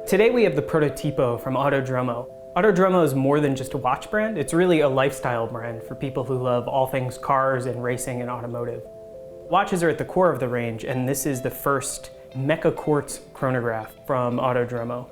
Today we have the Prototipo from Autodromo. Autodromo is more than just a watch brand, it's really a lifestyle brand for people who love all things cars and racing and automotive. Watches are at the core of the range, and this is the first Mecha Quartz chronograph from Autodromo.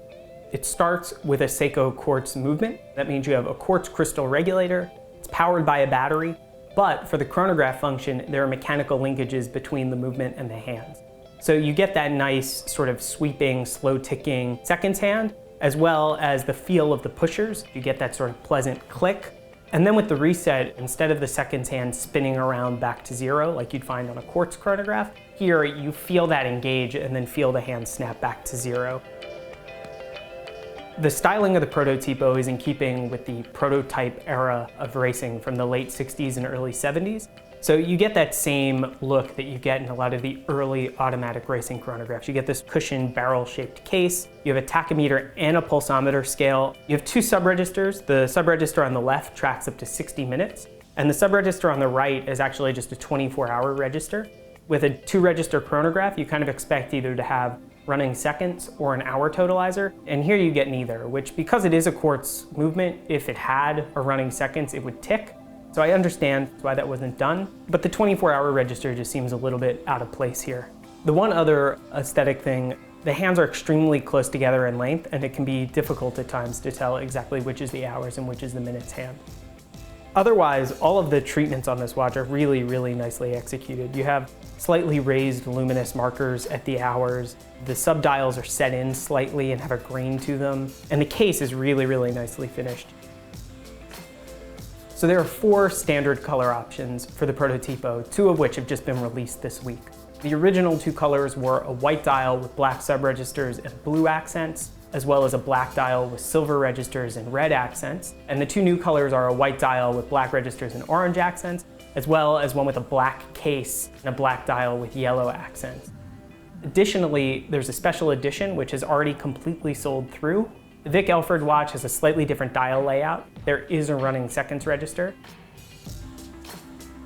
It starts with a Seiko quartz movement. That means you have a quartz crystal regulator, it's powered by a battery, but for the chronograph function, there are mechanical linkages between the movement and the hands. So you get that nice sort of sweeping, slow ticking seconds hand, as well as the feel of the pushers. You get that sort of pleasant click. And then with the reset, instead of the seconds hand spinning around back to zero like you'd find on a quartz chronograph, here you feel that engage and then feel the hand snap back to zero. The styling of the Prototipo is in keeping with the prototype era of racing from the late 60s and early 70s. So you get that same look that you get in a lot of the early automatic racing chronographs. You get this cushioned barrel-shaped case, you have a tachometer and a pulsometer scale. You have two subregisters. The subregister on the left tracks up to 60 minutes, and the subregister on the right is actually just a 24-hour register. With a two-register chronograph, you kind of expect either to have running seconds or an hour totalizer, and here you get neither, which because it is a quartz movement, if it had a running seconds, it would tick. So I understand why that wasn't done, but the 24-hour register just seems a little bit out of place here. The one other aesthetic thing, the hands are extremely close together in length, and it can be difficult at times to tell exactly which is the hours and which is the minutes hand. Otherwise, all of the treatments on this watch are really, really nicely executed. You have slightly raised luminous markers at the hours. The subdials are set in slightly and have a grain to them, and the case is really, really nicely finished. So there are 4 standard color options for the Prototipo, 2 of which have just been released this week. The original 2 colors were a white dial with black subregisters and blue accents, as well as a black dial with silver registers and red accents. And the 2 new colors are a white dial with black registers and orange accents, as well as one with a black case and a black dial with yellow accents. Additionally, there's a special edition which is already completely sold through. The Vic Elford watch has a slightly different dial layout. There is a running seconds register.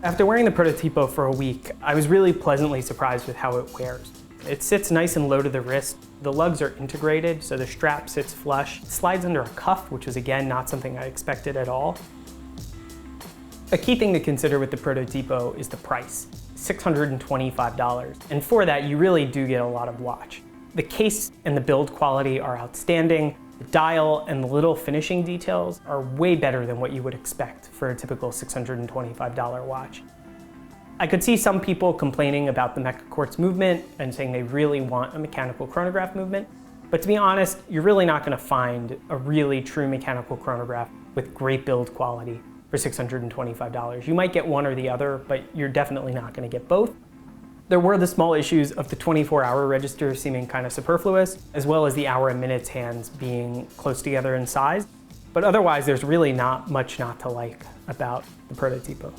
After wearing the Prototipo for a week, I was really pleasantly surprised with how it wears. It sits nice and low to the wrist. The lugs are integrated, so the strap sits flush. It slides under a cuff, which is again not something I expected at all. A key thing to consider with the Prototipo is the price, $625. And for that, you really do get a lot of watch. The case and the build quality are outstanding. The dial and the little finishing details are way better than what you would expect for a typical $625 watch. I could see some people complaining about the Mecha Quartz movement and saying they really want a mechanical chronograph movement, but to be honest, you're really not going to find a really true mechanical chronograph with great build quality for $625. You might get one or the other, but you're definitely not going to get both. There were the small issues of the 24-hour register seeming kind of superfluous, as well as the hour and minutes hands being close together in size. But otherwise, there's really not much not to like about the Prototipo.